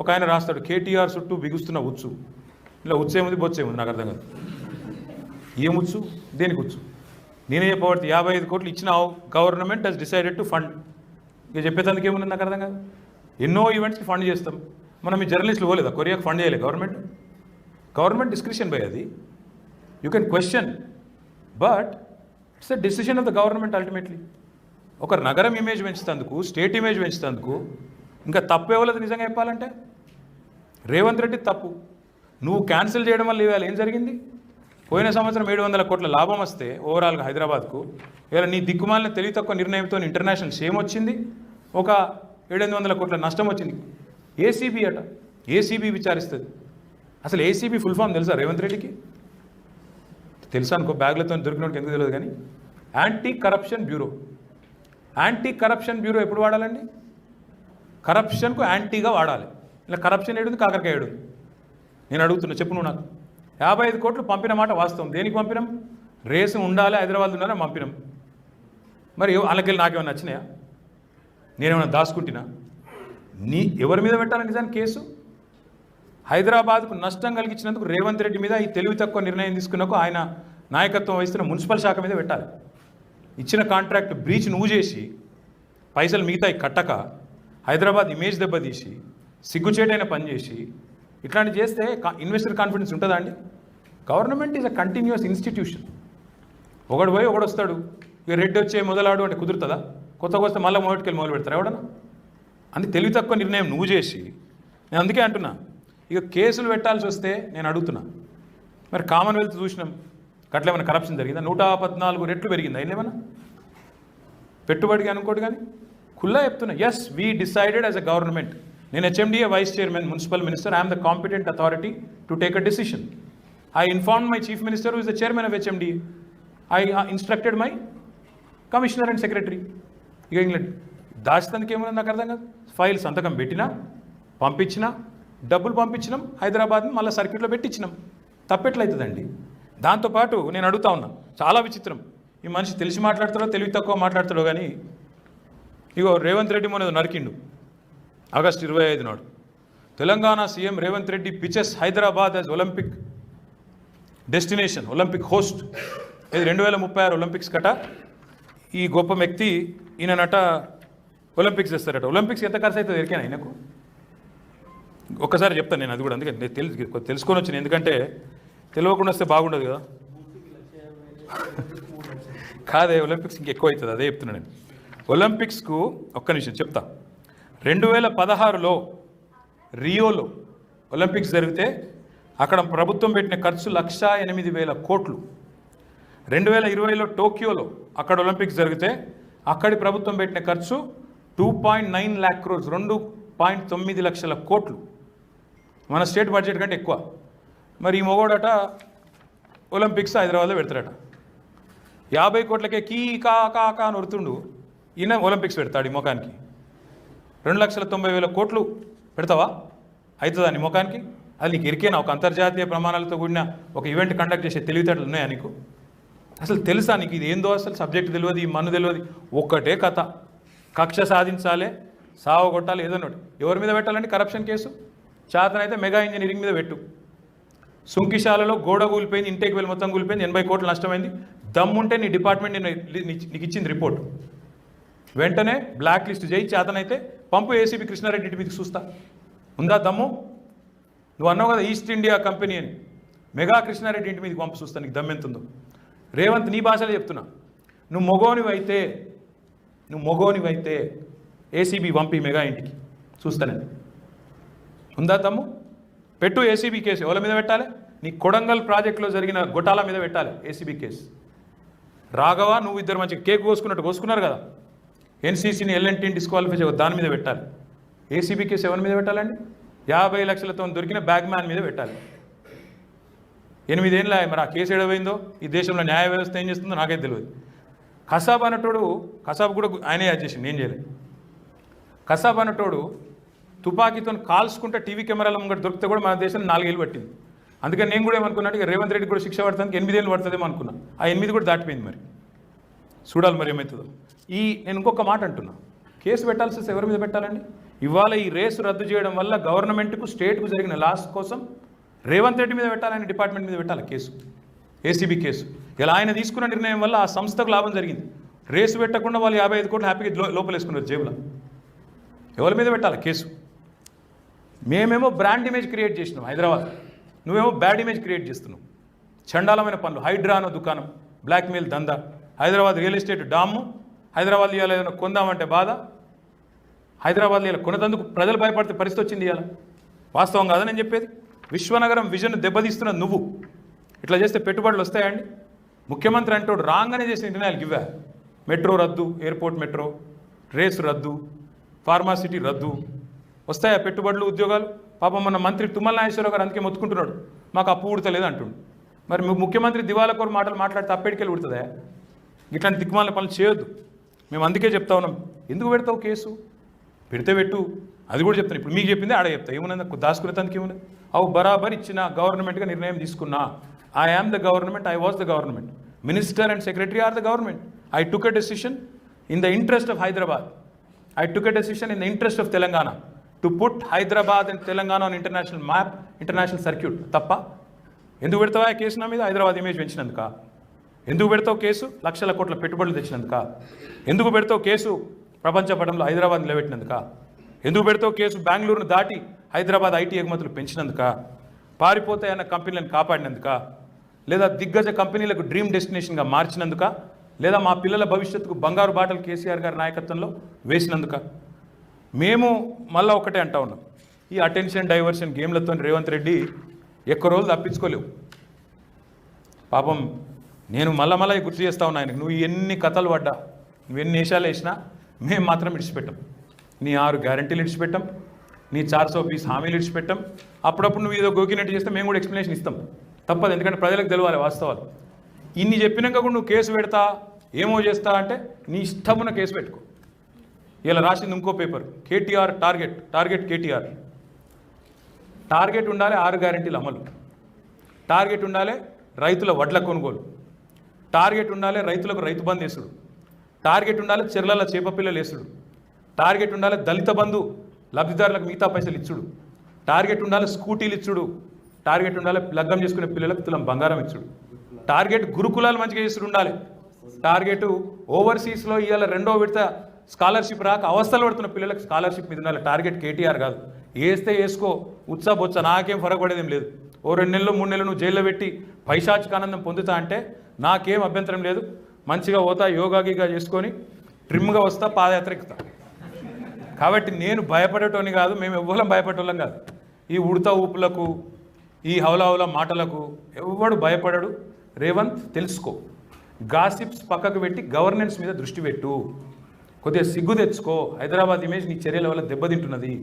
ఒక ఆయన రాస్తాడు కేటీఆర్ చుట్టూ బిగుస్తున్న ఉచ్చు. ఇలా ఉచ్చేముంది బొచ్చేముంది నాకు అర్థం కాదు. ఏముచ్చు, దేనికి ఉచ్చు? నేనే చెప్పబడితే 55 కోట్లు ఇచ్చిన government has decided to fund. ఇక చెప్పేదానికి ఏముంది నాకు అర్థం కాదు. ఎన్నో ఈవెంట్స్కి ఫండ్ చేస్తాం. మనం ఈ జర్నలిస్టులు పోలేదా కొరియాకి ఫండ్ చేయలేదు గవర్నమెంట్ డిస్క్రిప్షన్ బై అది. You can question but it's the decision of the government ultimately. ఒక నగరం ఇమేజ్ పెంచుతందుకు, స్టేట్ ఇమేజ్ పెంచుతందుకు ఇంకా తప్పు ఇవ్వలేదు. నిజంగా చెప్పాలంటే రేవంత్ రెడ్డి తప్పు. నువ్వు క్యాన్సిల్ చేయడం వల్ల ఇవాళ ఏం జరిగింది? పోయిన సంవత్సరం 700 కోట్ల లాభం వస్తే ఓవరాల్గా హైదరాబాద్కు, ఇవాళ నీ దిక్కుమాలిన తెలివి తక్కువ నిర్ణయంతో ఇంటర్నేషనల్ షేమ్ వచ్చింది, ఒక 700 కోట్ల నష్టం వచ్చింది. ఏసీబీ అట, ఏసీబీ విచారిస్తుంది. అసలు ఏసీబీ ఫుల్ ఫామ్ తెలుసా రేవంత్ రెడ్డికి? తెలుసా అనుకో, బ్యాగ్లతో దొరికినోడికి ఎందుకు తెలియదు కానీ anti corruption bureau. Anti corruption bureau ఎప్పుడు వాడాలండి? కరప్షన్కు యాంటీగా వాడాలి. ఇలా కరప్షన్ ఏడుంది, కాకరకాయ ఏడుంది? నేను అడుగుతున్నా, చెప్పు నువ్వు నాకు. 55 కోట్లు పంపిన మాట వాస్తవం. దేనికి పంపినాం? రేసు ఉండాలి, హైదరాబాద్ ఉండాలని పంపినాం. మరి వాళ్ళకెళ్ళి నాకేమైనా నచ్చినాయా? నేనేమైనా దాచుకుంటున్నా? ఎవరి మీద పెట్టాలని నిజానికి కేసు? హైదరాబాద్కు నష్టం కలిగించినందుకు రేవంత్ రెడ్డి మీద, ఈ తెలివి తక్కువ నిర్ణయం తీసుకున్నకు ఆయన నాయకత్వం వహిస్తున్న మున్సిపల్ శాఖ మీద పెట్టాలి. ఇచ్చిన కాంట్రాక్ట్ బ్రీచ్ నువ్వు చేసి పైసలు మిగతా కట్టక హైదరాబాద్ ఇమేజ్ దెబ్బతీసి సిగ్గుచేటైన పని చేసి ఇట్లాంటి చేస్తే ఇన్వెస్టర్ కాన్ఫిడెన్స్ ఉంటుందా అండి? Government is a continuous institution. ఒకడు పోయి ఒకడు వస్తాడు, ఇక రెడ్డి వచ్చే మొదలాడు అంటే కుదురుతుందా? కొత్తగా వస్తే మళ్ళీ మొదటికెళ్ళి మొదలు పెడతారు ఎవడన్నా? అని తెలివి తక్కువ నిర్ణయం నువ్వు చేసి, నేను అందుకే అంటున్నా, ఇక కేసులు పెట్టాల్సి వస్తే నేను అడుగుతున్నా, మరి కామన్వెల్త్ చూసినాం, గట్లేమన్నా కరప్షన్ జరిగిందా? 114 రెట్లు పెరిగిందా? ఏమన్నా పెట్టుబడికి అనుకోడు కానీ ఖుల్లా చెప్తున్నా, yes we decided as a government. నేను HMDA vice chairman, municipal minister, I'm the competent authority to take a decision. I inform my chief minister who is the chairman of HMDA. I instructed my commissioner and secretary. ఇక England దాచితందుకు ఏముంది నాకు అర్థం కాదు. File సంతకం పెట్టినా, పంపించినా, డబ్బులు పంపించినాం, హైదరాబాద్ని మళ్ళీ సర్క్యూట్లో పెట్టించినాం. తప్పెట్లవుతుందండి? దాంతోపాటు నేను అడుగుతా ఉన్నా, చాలా విచిత్రం. ఈ మనిషి తెలిసి మాట్లాడతాడో తెలివి తక్కువ మాట్లాడతాడో కానీ, ఇగో రేవంత్ రెడ్డి మొన్న నరికిండు ఆగస్టు 25 నాడు. Telangana CM Revanth Reddy pitches Hyderabad as Olympic destination, Olympic host. ఇది 2036 ఒలింపిక్స్ కట. ఈ గొప్ప వ్యక్తి ఈయనట ఒలింపిక్స్ చేస్తారట. ఒలింపిక్స్ ఎంత ఖర్చు అవుతుంది ఎరికేనా ఆయనకు? ఒక్కసారి చెప్తాను నేను, అది కూడా. అందుకే తెలుసుకొని వచ్చిన, ఎందుకంటే తెలియకుండా వస్తే బాగుండదు కదా. కాదే, ఒలింపిక్స్ ఇంకెక్కువ అవుతుంది, అదే చెప్తున్నాను నేను. ఒలింపిక్స్కు ఒక్క నిమిషం చెప్తా. 2016లో రియోలో ఒలింపిక్స్ జరిగితే అక్కడ ప్రభుత్వం పెట్టిన ఖర్చు 1,08,000 కోట్లు. 2020లో టోక్యోలో అక్కడ ఒలింపిక్స్ జరిగితే అక్కడి ప్రభుత్వం పెట్టిన ఖర్చు 2.9 lakh crores, 2.9 లక్షల కోట్లు. మన స్టేట్ బడ్జెట్ కంటే ఎక్కువ. మరి ఈ మొగోడట ఒలింపిక్స్ హైదరాబాద్లో పెడతాడట. 50 కోట్లకే కీ కా కా కా అని వరుతుండు. ఈయన ఒలింపిక్స్ పెడతాడు ఈ ముఖానికి. 2,90,000 కోట్లు పెడతావా? అవుతుందా నీ ముఖానికి? అది నీకు ఇరికేనా? ఒక అంతర్జాతీయ ప్రమాణాలతో కూడిన ఒక ఈవెంట్ కండక్ట్ చేసే తెలివితేటలు ఉన్నాయా నీకు? అసలు తెలుసా నీకు ఇది ఏందో? అసలు సబ్జెక్ట్ తెలియదు, ఈ మన్ను తెలియదు. ఒక్కటే కథ, కక్ష సాధించాలి, సావగొట్టాలి, ఏదన్నట్టు. ఎవరి మీద పెట్టాలంటే కరప్షన్ కేసు. చేతనైతే మెగా ఇంజనీరింగ్ మీద పెట్టు. సుంకిశాలలో గోడ కూలిపోయింది, ఇంటేకి వెళ్ళి మొత్తం కూలిపోయింది, 80 కోట్లు నష్టమైంది. దమ్ముంటే నీ డిపార్ట్మెంట్ నీకు ఇచ్చింది రిపోర్ట్, వెంటనే బ్లాక్ లిస్ట్ చేయి. చేతనైతే పంపు ఏసీబీ కృష్ణారెడ్డి ఇంటి మీదకి చూస్తా. ఉందా దమ్ము? నువ్వు అన్నావు కదా ఈస్ట్ ఇండియా కంపెనీ అని, మెగా కృష్ణారెడ్డి ఇంటి మీదకి పంపు చూస్తా, నీకు దమ్మెంతుందో. రేవంత్, నీ భాషలో చెప్తున్నా, నువ్వు మొగోనివైతే ఏసీబీ పంపి మెగా ఇంటికి చూస్తానండి. ఉందా దమ్ము? పెట్టు ఏసీబీ కేసు. ఎవరి మీద పెట్టాలి? నీ కొడంగల్ ప్రాజెక్టులో జరిగిన గొటాల మీద పెట్టాలి ఏసీబీ కేసు. రాఘవ, నువ్వు ఇద్దరు మంచిగా కేక్ కోసుకున్నట్టు కోసుకున్నారు కదా, ఎన్సీసీని ఎల్ఎన్టీని డిస్క్వాలిఫై చేయ, దాని మీద పెట్టాలి. ఏసీబీ కేసు ఎవరి మీద పెట్టాలండి? 50 లక్షలతో దొరికిన బ్యాగ్ మ్యాన్ మీద పెట్టాలి. 8 ఏళ్ళ మరి ఆ కేసు ఎడవైందో, ఈ దేశంలో న్యాయ వ్యవస్థ ఏం చేస్తుందో నాకైతే తెలియదు. కసాబ్ అన్నటోడు, కసాబ్ కూడా ఆయనే యాడ్ చేసి, నేను చేయలేదు. కసాబ్ అన్నటోడు తుపాకీతో కాల్చుకుంటే టీవీ కెమెరాల ముంగట దొరికితే కూడా మన దేశంలో 4 ఏళ్ళు పట్టింది. అందుకని నేను కూడా ఏమనుకున్నాను, ఇక రేవంత్ రెడ్డి కూడా శిక్ష పడతానికి 8 ఏళ్ళు పడుతుందేమో అనుకున్నా. ఆ 8 కూడా దాటిపోయింది. మరి చూడాలి మరి ఏమవుతుందో. నేను ఇంకొక మాట అంటున్నా, కేసు పెట్టాల్సి వస్తే ఎవరి మీద పెట్టాలండి? ఇవాళ ఈ రేసు రద్దు చేయడం వల్ల గవర్నమెంట్కు స్టేట్కు జరిగిన లాస్ కోసం రేవంత్ రెడ్డి మీద పెట్టాలని డిపార్ట్మెంట్ మీద పెట్టాలి కేసు, ఏసీబీ కేసు. ఇలా ఆయన తీసుకున్న నిర్ణయం వల్ల ఆ సంస్థకు లాభం జరిగింది. రేసు పెట్టకుండా వాళ్ళు 55 కోట్లు హ్యాపీగా లోపలేసుకున్నారు జేబులో. ఎవరి మీద పెట్టాలి కేసు? మేమేమో బ్రాండ్ ఇమేజ్ క్రియేట్ చేసినాం హైదరాబాద్, నువ్వేమో బ్యాడ్ ఇమేజ్ క్రియేట్ చేస్తున్నావు. చండాలమైన పనులు, హైడ్రా అనే దుకాణం, బ్లాక్మెయిల్ దందా, Hyderabad real estate dam, Hyderabad ఇవాళ ఏదైనా కొందామంటే బాధ, హైదరాబాద్లో ఇలా కొనేందుకు ప్రజలు భయపడితే పరిస్థితి వచ్చింది. ఇవాళ వాస్తవం కాదని నేను చెప్పేది. విశ్వనగరం విజన్ దెబ్బతీస్తున్న నువ్వు ఇట్లా చేస్తే పెట్టుబడులు వస్తాయండి? ముఖ్యమంత్రి అంటోడు రాగానే చేసిన నిర్ణయాలు ఇవ్వా. మెట్రో రద్దు, ఎయిర్పోర్ట్ మెట్రో, రేసు రద్దు, ఫార్మాసిటీ రద్దు, వస్తాయా పెట్టుబడులు, ఉద్యోగాలు? పాపం మన మంత్రి తుమ్మల నాగేశ్వరరావు గారు అందుకే మొత్తుకుంటున్నాడు, మాకు అప్పు ఉడతలేదు అంటుండు. మరి ముఖ్యమంత్రి దివాళకోరు మాటలు మాట్లాడితే అప్పటికెళ్ళి ఉడుతుందా? ఇట్లాంటి దిక్కుమాల పనులు చేయొద్దు. మేము అందుకే చెప్తా ఉన్నాం, ఎందుకు పెడతావు కేసు? పెడితే పెట్టు, అది కూడా చెప్తాను. ఇప్పుడు మీకు చెప్పింది ఆడ చెప్తా, ఏమున్నది దాచుకునే తనకి ఏమున్నది? అవు బరాబర్ ఇచ్చిన గవర్నమెంట్గా నిర్ణయం తీసుకున్నా. I am the government, I was the government, minister and secretary are the government. I took a decision in the interest of Hyderabad, I took a decision in the interest of Telangana to put Hyderabad and Telangana on international map, international circuit. తప్ప ఎందుకు పెడతావా కేసు నా మీద? Hyderabad image పెంచినందుక? ఎందుకు పెడతావు case? లక్షల కోట్ల పెట్టుబడులు తెచ్చినందుక? ఎందుకు పెడతావు కేసు? ప్రపంచ పటంలో హైదరాబాద్ నిలబెట్టినందుక? ఎందుకు పెడతావు కేసు? బెంగళూరును దాటి హైదరాబాద్ ఐటీ ఎగుమతులు పెంచినందుక? పారిపోతాయన్న కంపెనీలను కాపాడినందుక? లేదా దిగ్గజ కంపెనీలకు డ్రీమ్ డెస్టినేషన్గా మార్చినందుక? లేదా మా పిల్లల భవిష్యత్తుకు బంగారు బాటలు కేసీఆర్ గారి నాయకత్వంలో వేసినందుక? మేము మళ్ళీ ఒకటే అంటా ఉన్నాం, ఈ అటెన్షన్ డైవర్షన్ గేమ్లతో రేవంత్ రెడ్డి ఎక్కువ రోజులు తప్పించుకోలేవు. పాపం నేను మళ్ళీ గుర్తు చేస్తా ఉన్నా ఆయనకు, నువ్వు ఎన్ని కథలు పడ్డా, నువ్వు ఎన్ని వేషాలు వేసినా మేము మాత్రం ఇడిచిపెట్టాం. నీ 6 గ్యారంటీలు ఇడిచిపెట్టాం, నీ 420 హామీలు ఇడిచిపెట్టాం. అప్పుడప్పుడు నువ్వు ఏదో గోకినట్టు చేస్తే మేము కూడా ఎక్స్ప్లెనేషన్ ఇస్తాం, తప్పదు. ఎందుకంటే ప్రజలకు తెలవాలి వాస్తవాలు. ఇన్ని చెప్పినాక కూడా నువ్వు కేసు పెడతా, ఏమో చేస్తా అంటే నీ ఇష్టమున్న కేసు పెట్టుకో. ఇలా రాసింది ఇంకో paper, KTR target KTR. Target ఉండాలి 6 గ్యారంటీల అమలు, టార్గెట్ ఉండాలి రైతుల వడ్ల కొనుగోలు, టార్గెట్ ఉండాలి రైతులకు రైతు బంధు వేసుడు, టార్గెట్ ఉండాలి చెర్లల చేప పిల్లలు వేసుడు, టార్గెట్ ఉండాలి దళిత బంధు లబ్ధిదారులకు మిగతా పైసలు ఇచ్చుడు, టార్గెట్ ఉండాలి స్కూటీలు ఇచ్చుడు, టార్గెట్ ఉండాలి లగ్గం చేసుకునే పిల్లలకు తులం బంగారం ఇచ్చుడు, టార్గెట్ గురుకులాలు మంచిగా చేసుడు ఉండాలి, టార్గెట్ ఓవర్సీస్లో ఇవాళ 2వ విడత స్కాలర్షిప్ రాక అవస్థలు పడుతున్న పిల్లలకు స్కాలర్షిప్ మీద ఉండాలి. టార్గెట్ కేటీఆర్ కాదు. వేస్తే వేసుకో, ఉత్సాహొచ్చా, నాకేం ఫరక పడేదేం లేదు. ఓ 2 నెలలు 3 నెలలు నువ్వు జైల్లో పెట్టి పైశాచిక ఆనందం పొందుతా అంటే నాకేం అభ్యంతరం లేదు. మంచిగా పోతా, యోగాగిగా చేసుకొని ట్రిమ్గా వస్తా, పాదయాత్ర ఎక్కుతా. కాబట్టి నేను భయపడేటోని కాదు, మేము ఎవ్వరం భయపడేటోళ్ళం కాదు. ఈ ఉడత ఊపులకు, ఈ హౌలా మాటలకు ఎవ్వడు భయపడడు. రేవంత్ తెలుసుకో, గాసిప్స్ పక్కకు పెట్టి గవర్నెన్స్ మీద దృష్టి పెట్టు, కొద్దిగా సిగ్గు తెచ్చుకో. హైదరాబాద్ ఇమేజ్ నీ చర్యల వల్ల దెబ్బతింటున్నది.